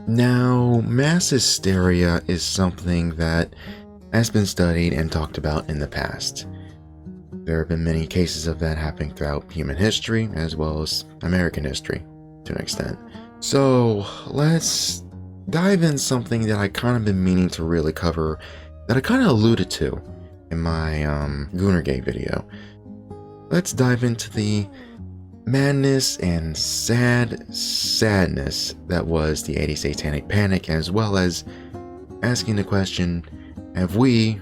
Now, mass hysteria is something that has been studied and talked about in the past. There have been many cases of that happening throughout human history, as well as American history, to an extent. So, let's dive in something that I kind of been meaning to really cover, that I kind of alluded to in my Goonergate video. Let's dive into the madness and sadness that was the 80s Satanic Panic, as well as asking the question, have we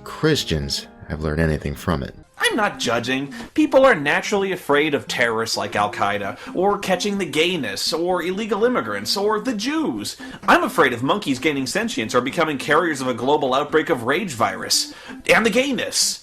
Christians have learned anything from it? I'm not judging. People are naturally afraid of terrorists like Al-Qaeda, or catching the gayness, or illegal immigrants, or the Jews. I'm afraid of monkeys gaining sentience or becoming carriers of a global outbreak of rage virus. And the gayness.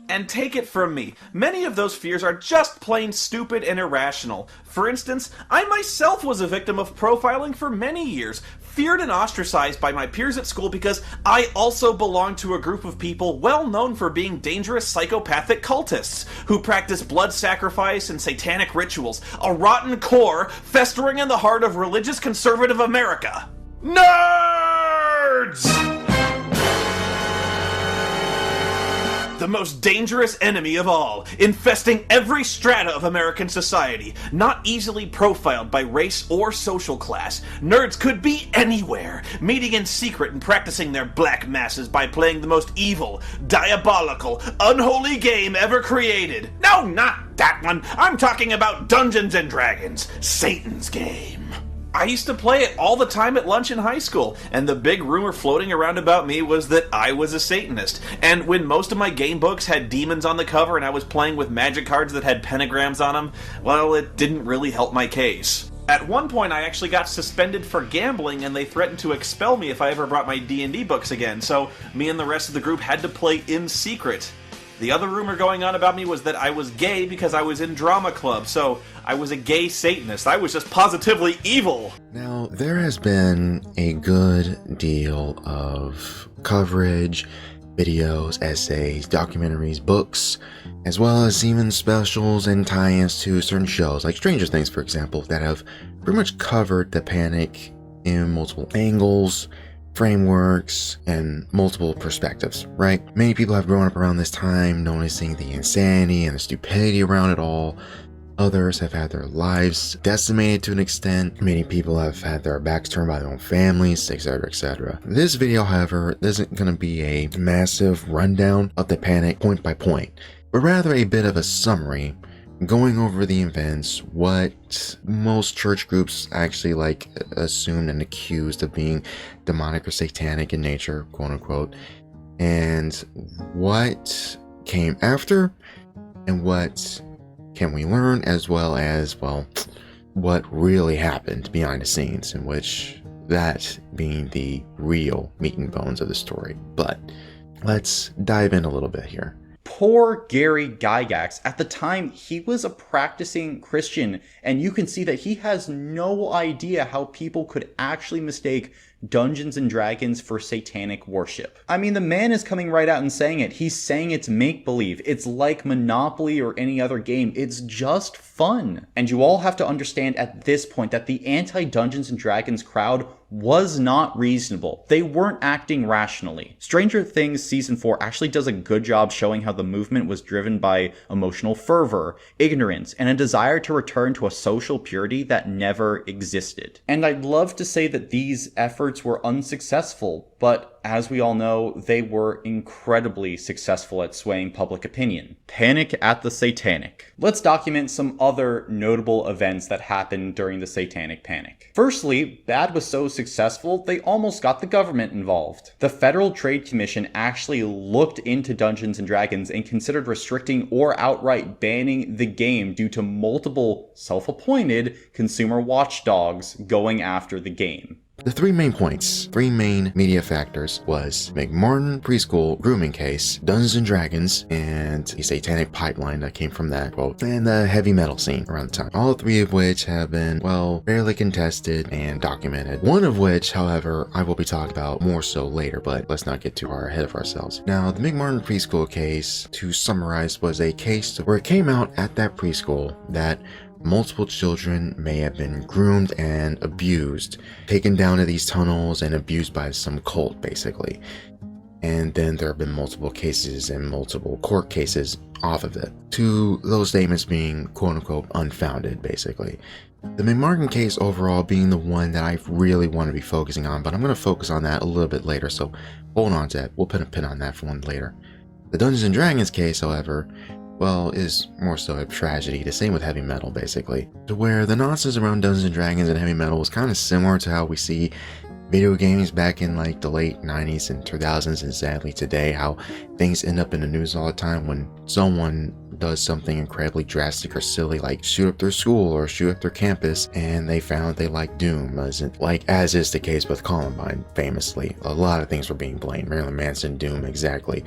And take it from me, many of those fears are just plain stupid and irrational. For instance, I myself was a victim of profiling for many years, feared and ostracized by my peers at school because I also belonged to a group of people well known for being dangerous psychopathic cultists, who practice blood sacrifice and satanic rituals, a rotten core festering in the heart of religious conservative America. Nerds! The most dangerous enemy of all, infesting every strata of American society, not easily profiled by race or social class. Nerds could be anywhere, meeting in secret and practicing their black masses by playing the most evil, diabolical, unholy game ever created. No, not that one. I'm talking about Dungeons and Dragons, Satan's game. I used to play it all the time at lunch in high school, and the big rumor floating around about me was that I was a Satanist. And when most of my game books had demons on the cover and I was playing with magic cards that had pentagrams on them, well, it didn't really help my case. At one point, I actually got suspended for gambling, and they threatened to expel me if I ever brought my D&D books again, so me and the rest of the group had to play in secret. The other rumor going on about me was that I was gay because I was in drama club, so I was a gay Satanist. I was just positively evil. Now, there has been a good deal of coverage, videos, essays, documentaries, books, as well as even specials and tie-ins to certain shows, like Stranger Things, for example, that have pretty much covered the panic in multiple angles, frameworks, and multiple perspectives, right? Many people have grown up around this time noticing the insanity and the stupidity around it all. Others have had their lives decimated to an extent. Many people have had their backs turned by their own families, etc., etc. This video, however, isn't going to be a massive rundown of the panic point by point, but rather a bit of a summary, going over the events, what most church groups actually assumed and accused of being demonic or satanic in nature, quote unquote, and what came after, and what can we learn, as well as, well, what really happened behind the scenes, in which that being the real meat and bones of the story. But let's dive in a little bit here. Poor Gary Gygax. At the time, he was a practicing Christian, and you can see that he has no idea how people could actually mistake Dungeons and Dragons for satanic worship. I mean, the man is coming right out and saying it. He's saying it's make-believe. It's like Monopoly or any other game. It's just fun. And you all have to understand at this point that the anti-Dungeons and Dragons crowd was not reasonable. They weren't acting rationally. Stranger Things Season 4 actually does a good job showing how the movement was driven by emotional fervor, ignorance, and a desire to return to a social purity that never existed. And I'd love to say that these efforts were unsuccessful, but as we all know, they were incredibly successful at swaying public opinion. Panic at the Satanic. Let's document some other notable events that happened during the Satanic Panic. Firstly, BAD was so successful, they almost got the government involved. The Federal Trade Commission actually looked into Dungeons & Dragons and considered restricting or outright banning the game due to multiple self-appointed consumer watchdogs going after the game. The three main media factors was McMartin preschool grooming case, Dungeons & Dragons, and the satanic pipeline that came from that, quote, and the heavy metal scene around the time. All three of which have been, well, fairly contested and documented. One of which, however, I will be talking about more so later, but let's not get too far ahead of ourselves. Now, the McMartin preschool case, to summarize, was a case where it came out at that preschool that multiple children may have been groomed and abused, taken down to these tunnels and abused by some cult, basically. And then there have been multiple cases and multiple court cases off of it, to those statements being quote-unquote unfounded, basically. The McMartin case overall being the one that I really want to be focusing on, but I'm going to focus on that a little bit later, so hold on to that. We'll put a pin on that for one later. The Dungeons and Dragons case, however, well, is more so a tragedy, the same with heavy metal, basically, to where the nonsense around Dungeons and Dragons and heavy metal was kind of similar to how we see video games back in like the late 90s and 2000s, and sadly today, how things end up in the news all the time when someone does something incredibly drastic or silly, like shoot up their school or shoot up their campus, and they found they like Doom, as is the case with Columbine, famously. A lot of things were being blamed. Marilyn Manson, Doom, exactly.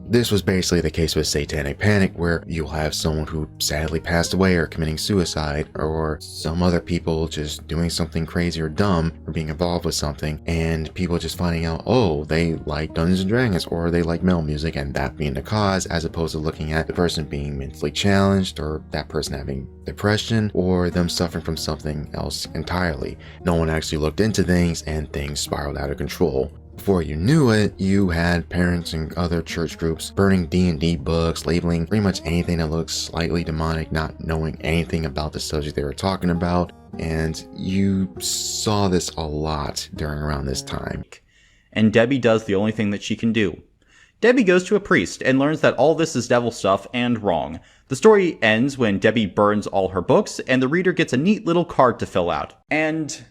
This was basically the case with Satanic Panic, where you'll have someone who sadly passed away or committing suicide, or some other people just doing something crazy or dumb or being involved with something, and people just finding out, oh, they like Dungeons and Dragons or they like metal music, and that being the cause, as opposed to looking at the person being mentally challenged, or that person having depression, or them suffering from something else entirely. No one actually looked into things, and things spiraled out of control. Before you knew it, you had parents and other church groups burning D&D books, labeling pretty much anything that looks slightly demonic, not knowing anything about the subject they were talking about, and you saw this a lot during around this time. And Debbie does the only thing that she can do. Debbie goes to a priest and learns that all this is devil stuff and wrong. The story ends when Debbie burns all her books, and the reader gets a neat little card to fill out. And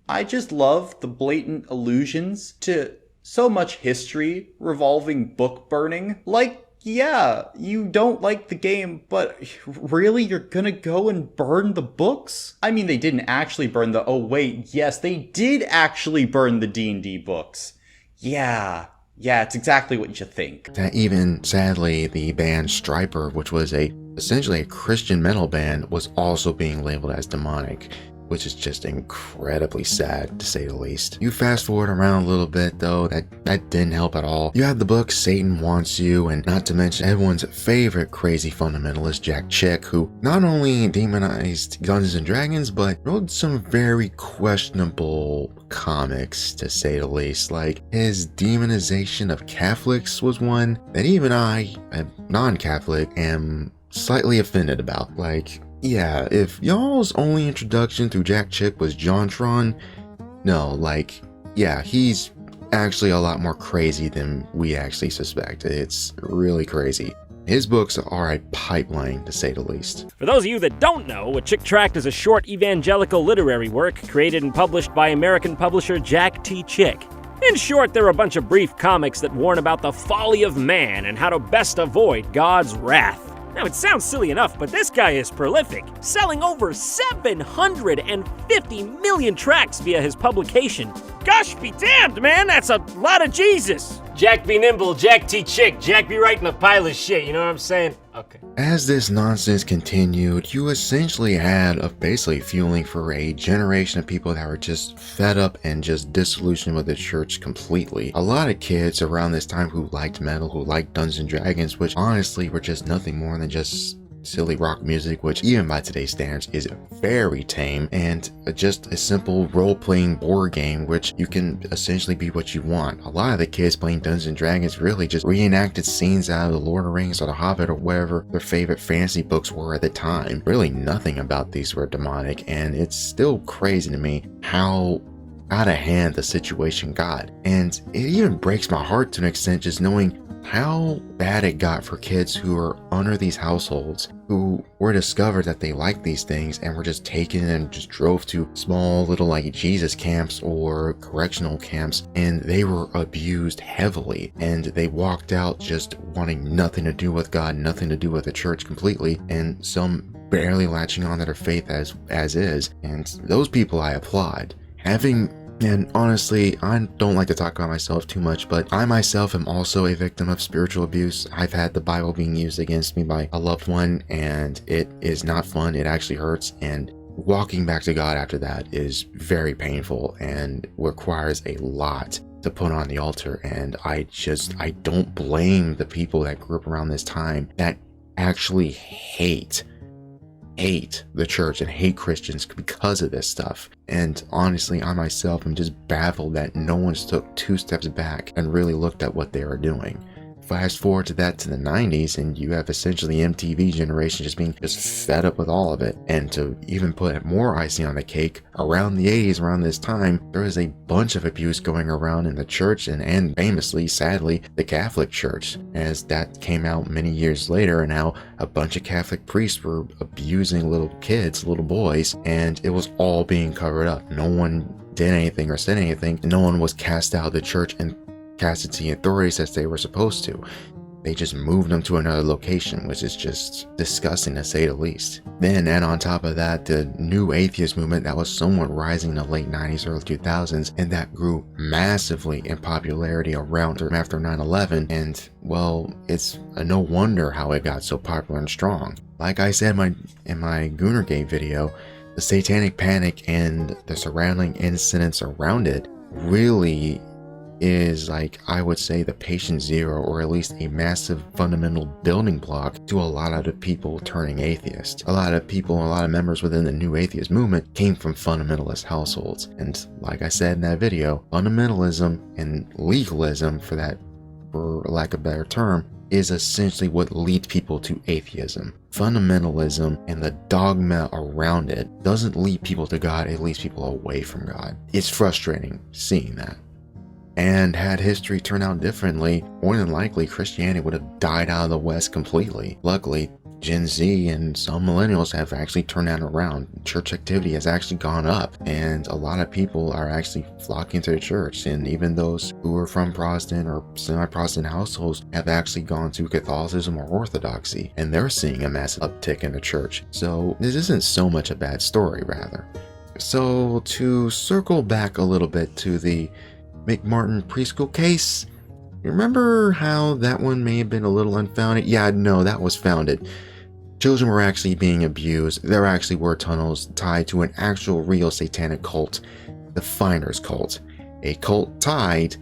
I just love the blatant allusions to so much history revolving book burning. Like, yeah, you don't like the game, but really, you're gonna go and burn the books? I mean, they didn't actually burn the, oh wait, yes, they did actually burn the D&D books. Yeah, it's exactly what you think. That even, sadly, the band Striper, which was essentially a Christian metal band, was also being labeled as demonic, which is just incredibly sad, to say the least. You fast forward around a little bit, though, that didn't help at all. You have the book Satan Wants You, and not to mention everyone's favorite crazy fundamentalist, Jack Chick, who not only demonized Dungeons and Dragons, but wrote some very questionable comics, to say the least. Like, his demonization of Catholics was one that even I, a non-Catholic, am slightly offended about. Like, yeah, if y'all's only introduction through Jack Chick was JonTron, no, like, yeah, he's actually a lot more crazy than we actually suspect. It's really crazy. His books are a pipeline, to say the least. For those of you that don't know, A Chick Tract is a short evangelical literary work created and published by American publisher Jack T. Chick. In short, they're a bunch of brief comics that warn about the folly of man and how to best avoid God's wrath. Now, it sounds silly enough, but this guy is prolific, selling over 750 million tracts via his publication. Gosh be damned, man, that's a lot of Jesus. Jack be nimble, Jack T. Chick, Jack be writing a pile of shit, you know what I'm saying? Okay. As this nonsense continued, you essentially had basically fueling for a generation of people that were just fed up and just disillusioned with the church completely. A lot of kids around this time who liked metal, who liked Dungeons and Dragons, which honestly were just nothing more than just silly rock music, which even by today's standards is very tame, and just a simple role-playing board game which you can essentially be what you want. A lot of the kids playing Dungeons and Dragons really just reenacted scenes out of The Lord of the Rings or The Hobbit or whatever their favorite fantasy books were at the time. Really nothing about these were demonic, and it's still crazy to me how out of hand the situation got. And it even breaks my heart to an extent just knowing how bad it got for kids who are under these households, who were discovered that they like these things and were just taken and just drove to small little like Jesus camps or correctional camps, and they were abused heavily, and they walked out just wanting nothing to do with God, nothing to do with the church completely, and some barely latching on to their faith as is. And those people I applaud. And honestly, I don't like to talk about myself too much, but I myself am also a victim of spiritual abuse. I've had the Bible being used against me by a loved one, and it is not fun. It actually hurts, and walking back to God after that is very painful and requires a lot to put on the altar. And I don't blame the people that grew up around this time that actually hate hate the church and hate Christians because of this stuff. And honestly, I myself am just baffled that no one's took 2 steps back and really looked at what they were doing. Fast forward to the 90s, and you have essentially MTV generation just being fed up with all of it. And to even put more icing on the cake, around the 80s, around this time, there was a bunch of abuse going around in the church and famously, sadly, the Catholic Church, as that came out many years later, and how a bunch of Catholic priests were abusing little kids, little boys, and it was all being covered up. No one did anything or said anything. No one was cast out of the church and casted to the authorities as they were supposed to. They just moved them to another location, which is just disgusting to say the least. Then add on top of that the new atheist movement that was somewhat rising in the late 90s, early 2000s, and that grew massively in popularity around or after 9/11, and well, it's no wonder how it got so popular and strong. Like I said in my Goonergate video, the Satanic Panic and the surrounding incidents around it really is, like, I would say, the patient zero, or at least a massive fundamental building block to a lot of the people turning atheist. A lot of people, a lot of members within the new atheist movement came from fundamentalist households. And like I said in that video, fundamentalism and legalism, for lack of a better term, is essentially what leads people to atheism. Fundamentalism and the dogma around it doesn't lead people to God, it leads people away from God. It's frustrating seeing that. And had history turned out differently, more than likely Christianity would have died out of the West completely. Luckily, Gen Z and some millennials have actually turned that around. Church activity has actually gone up, and a lot of people are actually flocking to the church. And even those who are from Protestant or semi-Protestant households have actually gone to Catholicism or Orthodoxy, and they're seeing a massive uptick in the church. So this isn't so much a bad story, rather. So to circle back a little bit to the McMartin preschool case, you remember how that one may have been a little unfounded? Yeah, no, that was founded. Children were actually being abused. There actually were tunnels tied to an actual real satanic cult, the Finders Cult, a cult tied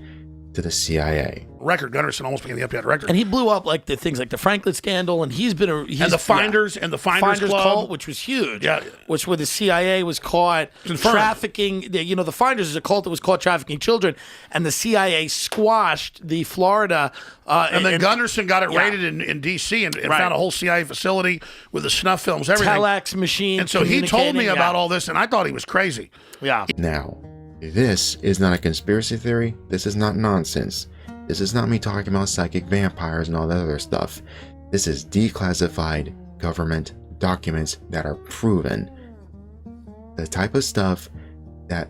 to the CIA. Record Gunnarsson almost became the FBI director, and he blew up like the things like the Franklin scandal, and he's been and the Finders and the Finders Club, cult, which was huge. Yeah, which where the CIA was caught trafficking. You know, the Finders is a cult that was caught trafficking children, and the CIA squashed the Florida. And then Gunnarsson got it raided in D.C. and found a whole CIA facility with the snuff films, everything. Telex machine. And so he told me about all this, and I thought he was crazy. Yeah. Now, this is not a conspiracy theory. This is not nonsense. This is not me talking about psychic vampires and all that other stuff. This is declassified government documents that are proven. The type of stuff that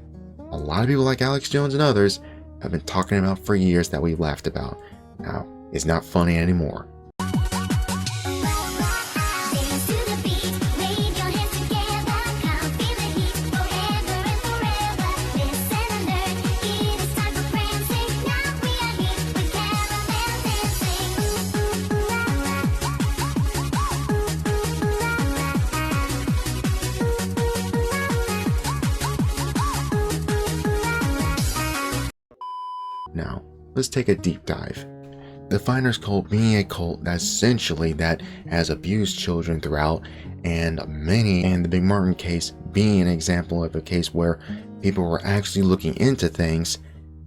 a lot of people like Alex Jones and others have been talking about for years that we've laughed about. Now, it's not funny anymore. Now, let's take a deep dive. The Finders Cult being a cult that essentially that has abused children throughout, and the McMartin case being an example of a case where people were actually looking into things,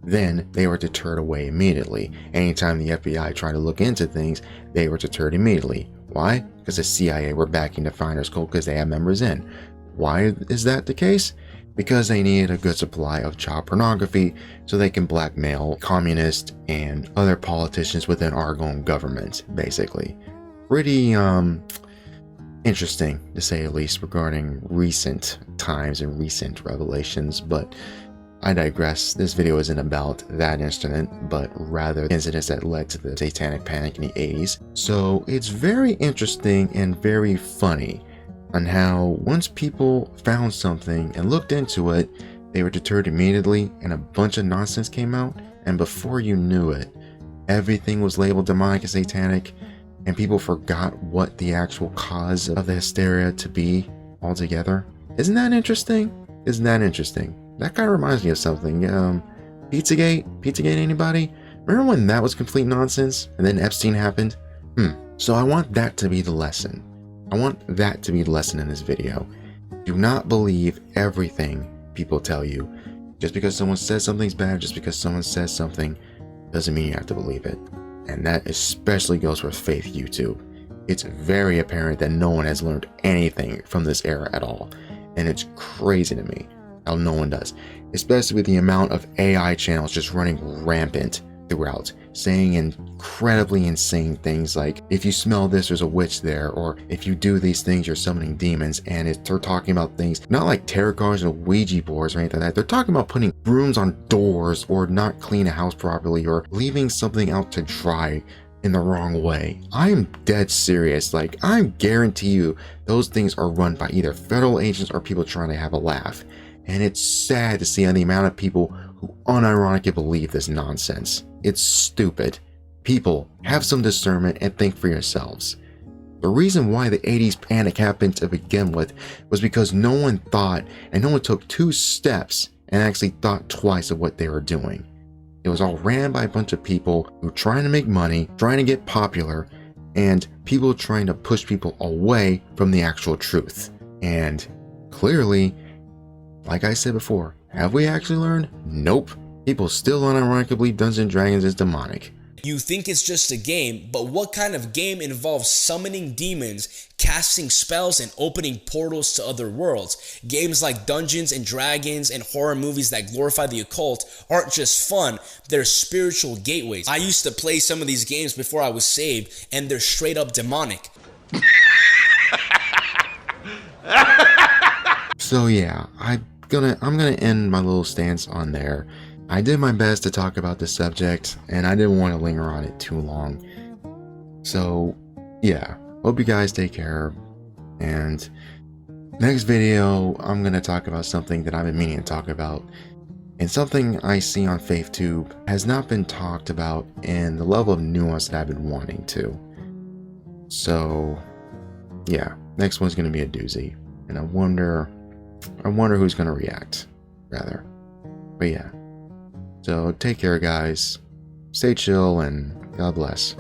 then they were deterred away immediately. Anytime the FBI tried to look into things, they were deterred immediately. Why? Because the CIA were backing the Finders Cult because they have members in. Why is that the case? Because they needed a good supply of child pornography so they can blackmail communists and other politicians within our own government, basically. Pretty interesting, to say the least, regarding recent times and recent revelations, but I digress. This video isn't about that incident, but rather incidents that led to the Satanic Panic in the 80s. So it's very interesting and very funny on how once people found something and looked into it, they were deterred immediately and a bunch of nonsense came out, and before you knew it, everything was labeled demonic and satanic, and people forgot what the actual cause of the hysteria to be altogether. Isn't that interesting? Isn't that interesting? That kind of reminds me of something. Pizzagate? Pizzagate, anybody? Remember when that was complete nonsense and then Epstein happened? So I want that to be the lesson. I want that to be the lesson in this video. Do not believe everything people tell you. Just because someone says something's bad, just because someone says something, doesn't mean you have to believe it. And that especially goes with faith YouTube. It's very apparent that no one has learned anything from this era at all. And it's crazy to me how no one does. Especially with the amount of AI channels just running rampant throughout, saying incredibly insane things like, if you smell this, there's a witch there, or if you do these things, you're summoning demons. And they're talking about things not like tarot cards or Ouija boards or anything like that. They're talking about putting brooms on doors, or not clean a house properly, or leaving something out to dry in the wrong way. I'm dead serious. Like, I guarantee you those things are run by either federal agents or people trying to have a laugh. And it's sad to see the amount of people who unironically believe this nonsense. It's stupid. People, have some discernment and think for yourselves. The reason why the 80s panic happened to begin with was because no one thought and no one took 2 steps and actually thought twice of what they were doing. It was all ran by a bunch of people who were trying to make money, trying to get popular, and people trying to push people away from the actual truth. And clearly, like I said before, have we actually learned? Nope. People still unironically believe Dungeons & Dragons is demonic. You think it's just a game, but what kind of game involves summoning demons, casting spells, and opening portals to other worlds? Games like Dungeons and Dragons and horror movies that glorify the occult aren't just fun, they're spiritual gateways. I used to play some of these games before I was saved, and they're straight up demonic. So yeah, I'm gonna end my little stance on there. I did my best to talk about this subject, and I didn't want to linger on it too long. So yeah, hope you guys take care. And next video, I'm gonna talk about something that I've been meaning to talk about, and something I see on FaithTube has not been talked about in the level of nuance that I've been wanting to. So yeah, next one's gonna be a doozy, and I wonder who's gonna react, rather. But yeah. So take care, guys. Stay chill, and God bless.